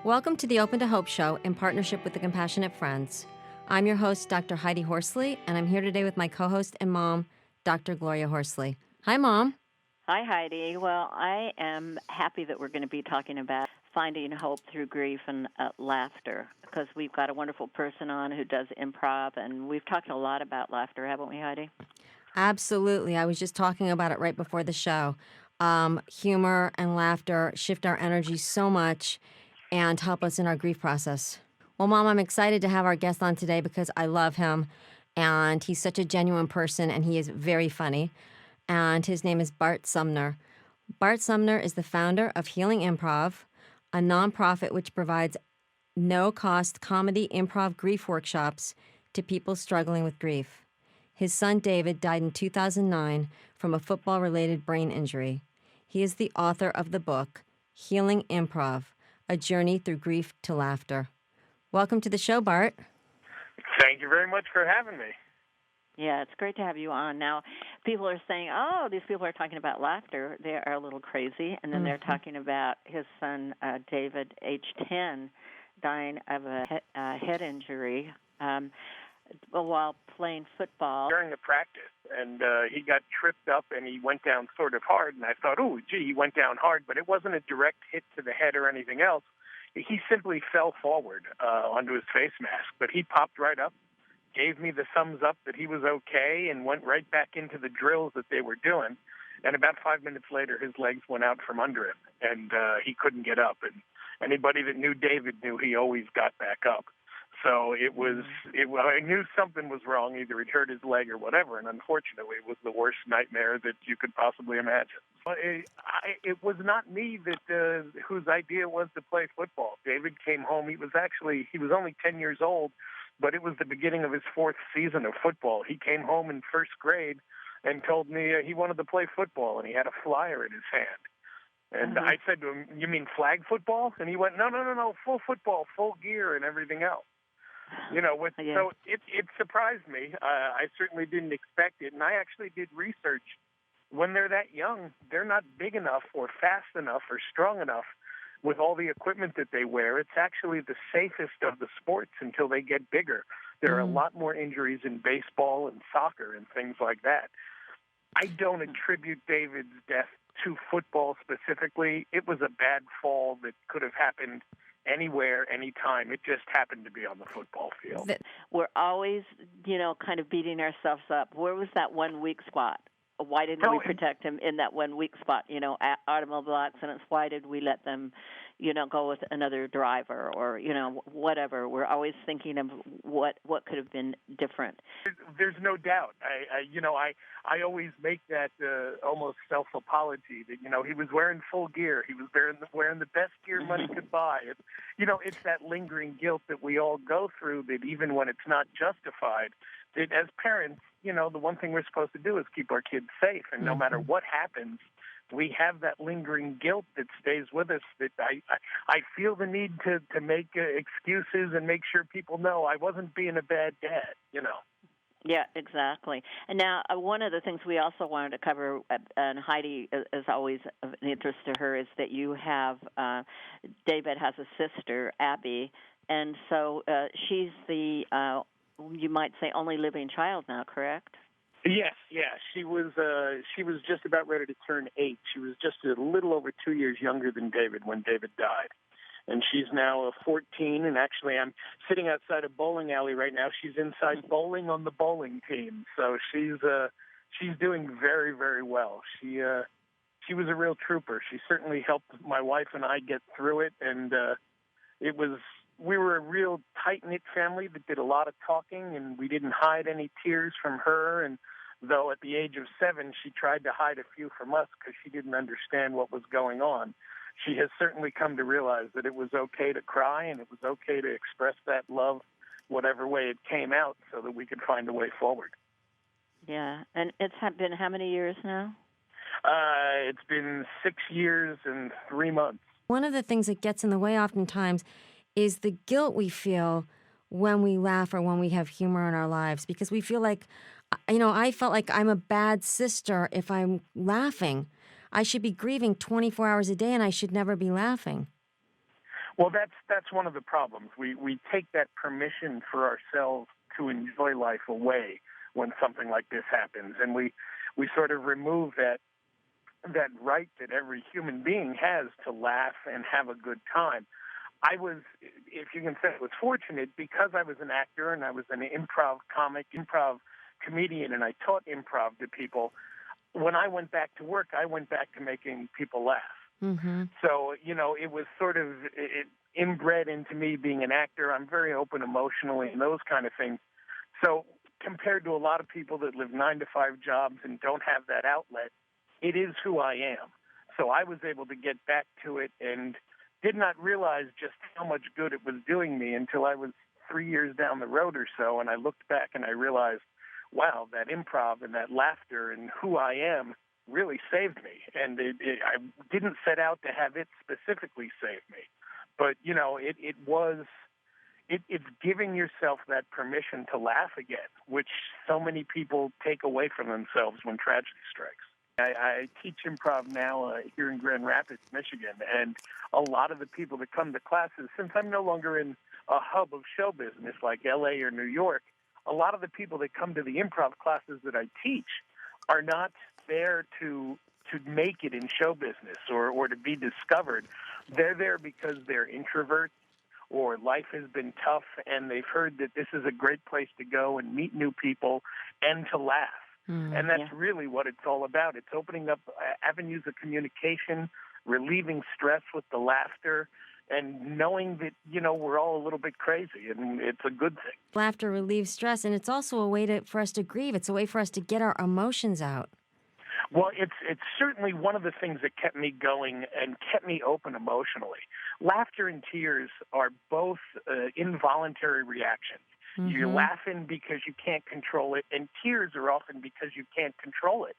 Welcome to the Open to Hope Show in partnership with the Compassionate Friends. I'm your host, Dr. Heidi Horsley, and I'm here today with my co-host and mom, Dr. Gloria Horsley. Hi, Mom. Hi, Heidi. Well, I am happy that we're going to be talking about finding hope through grief and laughter, because we've got a wonderful person on who does improv, and we've talked a lot about laughter, haven't we, Heidi? Absolutely. I was just talking about it right before the show. Humor and laughter shift our energy so much and help us in our grief process. Well, Mom, I'm excited to have our guest on today because I love him, and he's such a genuine person, and he is very funny. And his name is Bart Sumner. Bart Sumner is the founder of HEALING Improv, a nonprofit which provides no-cost comedy improv grief workshops to people struggling with grief. His son David died in 2009 from a football-related brain injury. He is the author of the book, HEALING Improv, A Journey Through Grief to Laughter. Welcome to the show, Bart. Thank you very much for having me. Yeah, it's great to have you on. Now, people are saying, oh, these people are talking about laughter. They are a little crazy. And then they're talking about his son, David, age 10, dying of a head injury while playing football. During the practice, and he got tripped up, and he went down sort of hard. And I thought, oh, gee, he went down hard. But it wasn't a direct hit to the head or anything else. He simply fell forward onto his face mask. But he popped right up, gave me the thumbs up that he was okay, and went right back into the drills that they were doing. And about 5 minutes later, his legs went out from under him, and he couldn't get up. And anybody that knew David knew he always got back up. So I knew something was wrong. Either he'd hurt his leg or whatever, and unfortunately, it was the worst nightmare that you could possibly imagine. It was not me that whose idea was to play football. David came home. He was only 10 years old, but it was the beginning of his fourth season of football. He came home in first grade and told me he wanted to play football, and he had a flyer in his hand. And I said to him, "You mean flag football?" And he went, No, full football, full gear and everything else. So it surprised me. I certainly didn't expect it, and I actually did research. When they're that young, they're not big enough or fast enough or strong enough with all the equipment that they wear. It's actually the safest of the sports until they get bigger. There are a lot more injuries in baseball and soccer and things like that. I don't attribute David's death to football specifically. It was a bad fall that could have happened anywhere, anytime. It just happened to be on the football field. We're always, kind of beating ourselves up. Where was that one weak spot? Why didn't we protect him in that one weak spot? Automobile accidents, why did we let them, go with another driver or, whatever? We're always thinking of what could have been different. There's no doubt. I always make that almost self-apology that, he was wearing full gear. He was wearing the best gear money could buy. It's that lingering guilt that we all go through, that even when it's not justified, that as parents, the one thing we're supposed to do is keep our kids safe. And no matter what happens, we have that lingering guilt that stays with us, that I feel the need to make excuses and make sure people know I wasn't being a bad dad, Yeah, exactly. And now one of the things we also wanted to cover, and Heidi is always of interest to her, is that you have, David has a sister, Abby, and so she's the, you might say, only living child now, correct? Yes, yeah. She was just about ready to turn 8. She was just a little over 2 years younger than David when David died. And she's now 14, and actually I'm sitting outside a bowling alley right now. She's inside bowling on the bowling team. So she's doing very, very well. She was a real trooper. She certainly helped my wife and I get through it, and we were a real tight-knit family that did a lot of talking, and we didn't hide any tears from her. And though at the age of 7, she tried to hide a few from us because she didn't understand what was going on, she has certainly come to realize that it was okay to cry and it was okay to express that love whatever way it came out so that we could find a way forward. Yeah, and it's been how many years now? It's been 6 years and 3 months. One of the things that gets in the way oftentimes is the guilt we feel when we laugh or when we have humor in our lives, because we feel like, I felt like I'm a bad sister if I'm laughing. I should be grieving 24 hours a day and I should never be laughing. Well, that's one of the problems. We take that permission for ourselves to enjoy life away when something like this happens, and we sort of remove that right that every human being has to laugh and have a good time. I was, if you can say, was fortunate because I was an actor and I was an improv comic, improv comedian, and I taught improv to people. When I went back to work, I went back to making people laugh. Mm-hmm. So, it was sort of inbred into me being an actor. I'm very open emotionally and those kind of things. So compared to a lot of people that live 9-to-5 jobs and don't have that outlet, it is who I am. So I was able to get back to it and did not realize just how much good it was doing me until I was 3 years down the road or so, and I looked back and I realized, wow, that improv and that laughter and who I am really saved me. And I didn't set out to have it specifically save me. But, it's giving yourself that permission to laugh again, which so many people take away from themselves when tragedy strikes. I teach improv now here in Grand Rapids, Michigan, and a lot of the people that come to classes, since I'm no longer in a hub of show business like L.A. or New York, a lot of the people that come to the improv classes that I teach are not there to make it in show business or to be discovered. They're there because they're introverts or life has been tough and they've heard that this is a great place to go and meet new people and to laugh. And that's really what it's all about. It's opening up avenues of communication, relieving stress with the laughter, and knowing that, we're all a little bit crazy, and it's a good thing. Laughter relieves stress, and it's also a way for us to grieve. It's a way for us to get our emotions out. Well, it's certainly one of the things that kept me going and kept me open emotionally. Laughter and tears are both involuntary reactions. Mm-hmm. You're laughing because you can't control it, and tears are often because you can't control it.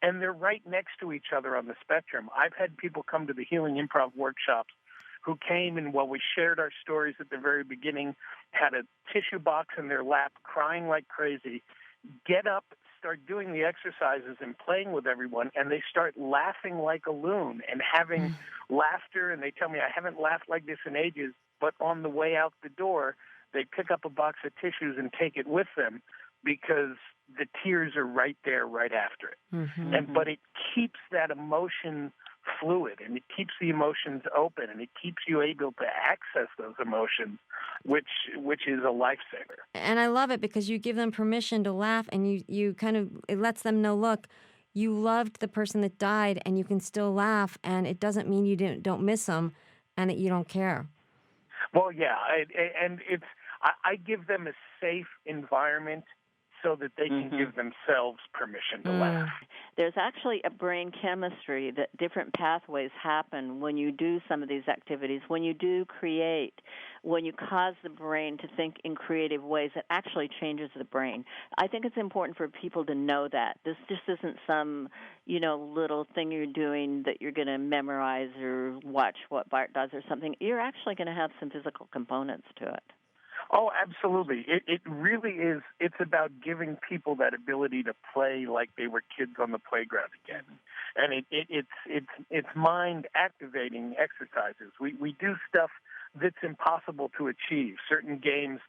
And they're right next to each other on the spectrum. I've had people come to the Healing Improv Workshops who came and, while we shared our stories at the very beginning, had a tissue box in their lap, crying like crazy, get up, start doing the exercises and playing with everyone, and they start laughing like a loon and having laughter, and they tell me, I haven't laughed like this in ages, but on the way out the door, they pick up a box of tissues and take it with them because the tears are right there right after it. Mm-hmm. But it keeps that emotion fluid, and it keeps the emotions open, and it keeps you able to access those emotions, which is a lifesaver. And I love it because you give them permission to laugh, and you kind of, it lets them know, look, you loved the person that died, and you can still laugh, and it doesn't mean you don't miss them and that you don't care. Well, yeah, and I give them a safe environment so that they can give themselves permission to laugh. There's actually a brain chemistry that different pathways happen when you do some of these activities, when you do create, when you cause the brain to think in creative ways, it actually changes the brain. I think it's important for people to know that. This just isn't some, little thing you're doing that you're going to memorize or watch what Bart does or something. You're actually going to have some physical components to it. Oh, absolutely. It really is. It's about giving people that ability to play like they were kids on the playground again. And it's mind-activating exercises. We do stuff that's impossible to achieve, certain games,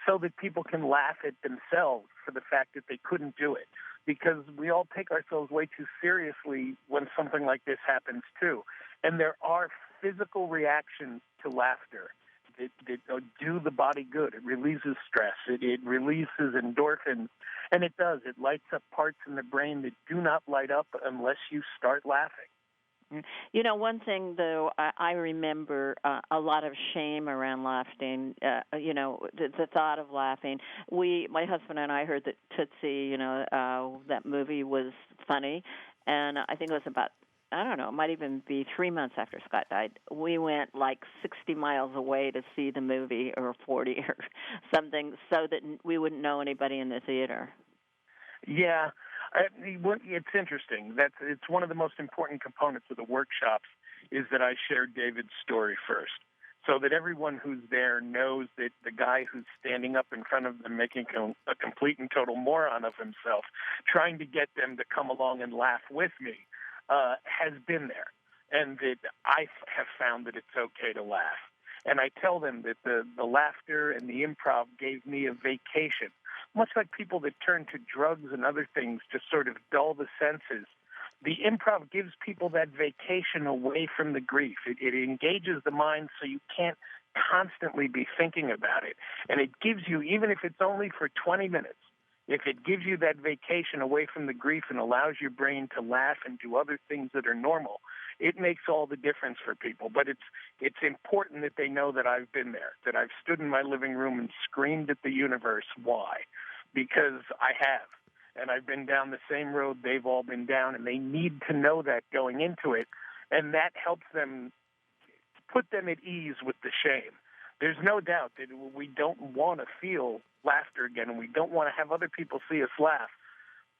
so that people can laugh at themselves for the fact that they couldn't do it. Because we all take ourselves way too seriously when something like this happens, too. And there are physical reactions to laughter that do the body good. It releases stress. It releases endorphins. And it does. It lights up parts in the brain that do not light up unless you start laughing. One thing, though, I remember a lot of shame around laughing, the thought of laughing. My husband and I heard that Tootsie, that movie was funny, and I think it was about, I don't know, it might even be 3 months after Scott died. We went like 60 miles away to see the movie, or 40 or something, so that we wouldn't know anybody in the theater. Yeah. It's interesting. It's one of the most important components of the workshops is that I share David's story first, so that everyone who's there knows that the guy who's standing up in front of them making a complete and total moron of himself, trying to get them to come along and laugh with me, has been there, and that I have found that it's okay to laugh. And I tell them that the laughter and the improv gave me a vacation, much like people that turn to drugs and other things to sort of dull the senses. The improv gives people that vacation away from the grief. It engages the mind so you can't constantly be thinking about it. And it gives you, even if it's only for 20 minutes, if it gives you that vacation away from the grief and allows your brain to laugh and do other things that are normal, it makes all the difference for people. But it's important that they know that I've been there, that I've stood in my living room and screamed at the universe. Why? Because I have. And I've been down the same road they've all been down, and they need to know that going into it. And that helps them put them at ease with the shame. There's no doubt that we don't want to feel laughter again, and we don't want to have other people see us laugh.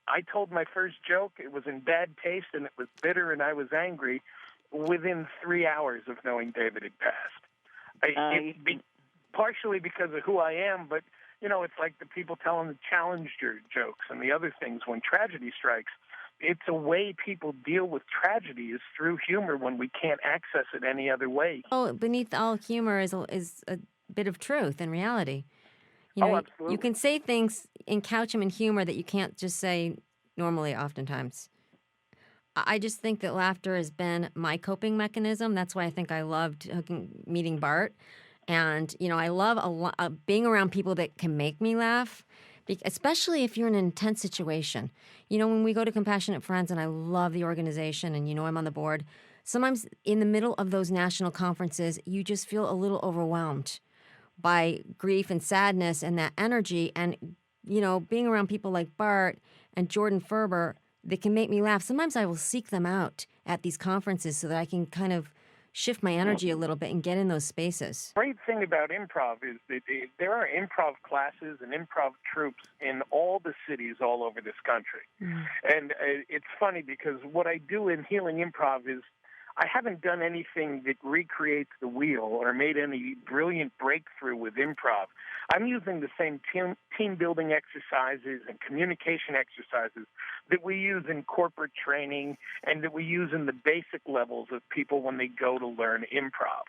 I told my first joke. It was in bad taste, and it was bitter, and I was angry within 3 hours of knowing David had passed. Partially because of who I am, but, you know, it's like the people telling the Challenger jokes and the other things when tragedy strikes. It's a way people deal with tragedy is through humor when we can't access it any other way. Oh, beneath all humor is a bit of truth and reality. You know, absolutely. you can say things and couch them in humor that you can't just say normally oftentimes. I just think that laughter has been my coping mechanism. That's why I think I loved meeting Bart. And, you know, I love being around people that can make me laugh, especially if you're in an intense situation. You know, when we go to Compassionate Friends, and I love the organization, and, you know, I'm on the board, sometimes in the middle of those national conferences, you just feel a little overwhelmed by grief and sadness and that energy. And, you know, being around people like Bart and Jordan Ferber that can make me laugh, sometimes I will seek them out at these conferences so that I can kind of shift my energy a little bit and get in those spaces. The great thing about improv is that there are improv classes and improv troops in all the cities all over this country. And it's funny because what I do in Healing Improv is I haven't done anything that recreates the wheel or made any brilliant breakthrough with improv. I'm using the same team building exercises and communication exercises that we use in corporate training and that we use in the basic levels of people when they go to learn improv.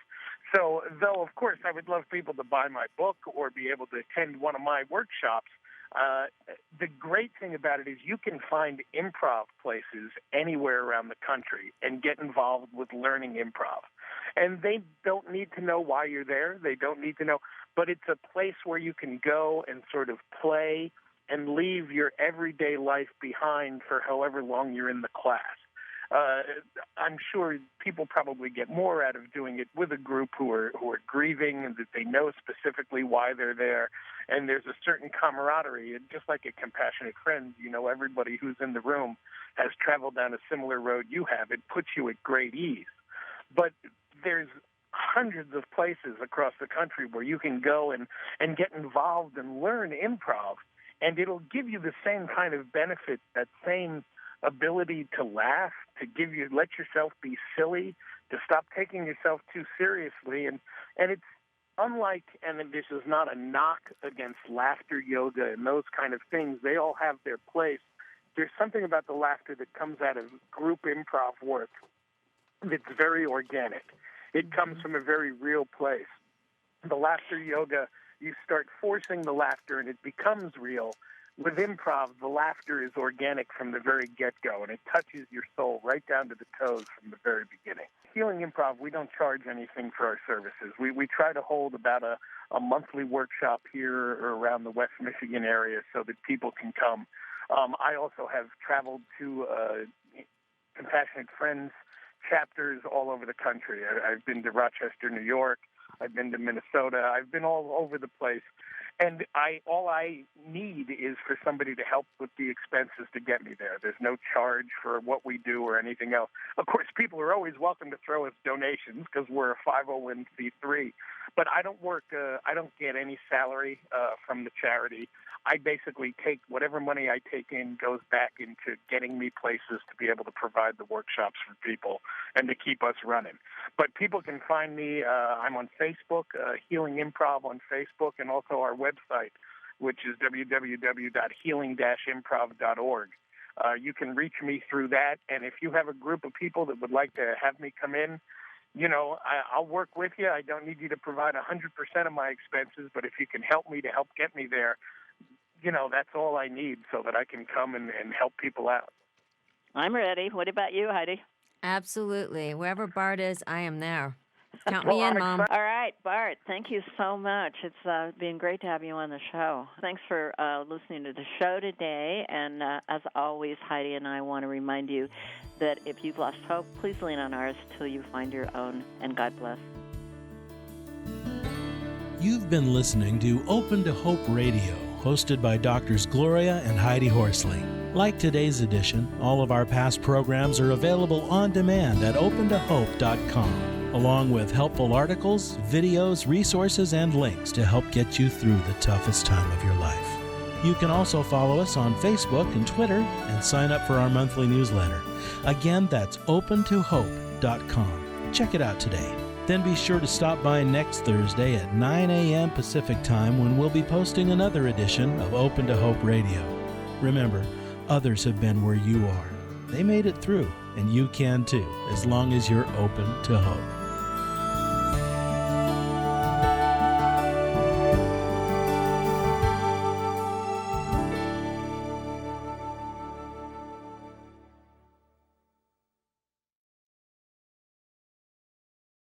So, though, of course, I would love people to buy my book or be able to attend one of my workshops, the great thing about it is you can find improv places anywhere around the country and get involved with learning improv. And they don't need to know why you're there. They don't need to know. But it's a place where you can go and sort of play and leave your everyday life behind for however long you're in the class. I'm sure people probably get more out of doing it with a group who are grieving and that they know specifically why they're there. And there's a certain camaraderie. And just like a Compassionate Friends, you know, everybody who's in the room has traveled down a similar road you have. It puts you at great ease. But there's hundreds of places across the country where you can go and get involved and learn improv. And it'll give you the same kind of benefit, that same ability to laugh, to let yourself be silly, to stop taking yourself too seriously. And it's unlike, and this is not a knock against laughter yoga and those kind of things. They all have their place. There's something about the laughter that comes out of group improv work that's very organic. It comes from a very real place. The laughter yoga, you start forcing the laughter and it becomes real. With improv, the laughter is organic from the very get-go, and it touches your soul right down to the toes from the very beginning. Healing Improv, we don't charge anything for our services. We try to hold about a monthly workshop here or around the West Michigan area so that people can come. I also have traveled to Compassionate Friends chapters all over the country. I've been to Rochester, New York. I've been to Minnesota. I've been all over the place. And all I need is for somebody to help with the expenses to get me there. There's no charge for what we do or anything else. Of course, people are always welcome to throw us donations because we're a 501c3. But I don't get any salary from the charity. I basically take whatever money I take in goes back into getting me places to be able to provide the workshops for people and to keep us running. But people can find me. I'm on Facebook, Healing Improv on Facebook, and also our website, which is www.healing-improv.org. You can reach me through that. And if you have a group of people that would like to have me come in, I'll work with you. I don't need you to provide 100% of my expenses, but if you can help me to help get me there, that's all I need so that I can come and help people out. I'm ready. What about you, Heidi? Absolutely. Wherever Bart is, I am there. Count me in, Mom. All right, Bart, thank you so much. It's been great to have you on the show. Thanks for listening to the show today. And as always, Heidi and I want to remind you that if you've lost hope, please lean on ours till you find your own. And God bless. You've been listening to Open to Hope Radio, hosted by Doctors Gloria and Heidi Horsley. Like today's edition, all of our past programs are available on demand at opentohope.com, along with helpful articles, videos, resources, and links to help get you through the toughest time of your life. You can also follow us on Facebook and Twitter and sign up for our monthly newsletter. Again, that's opentohope.com. Check it out today. Then be sure to stop by next Thursday at 9 a.m. Pacific Time when we'll be posting another edition of Open to Hope Radio. Remember, others have been where you are. They made it through, and you can too, as long as you're open to hope.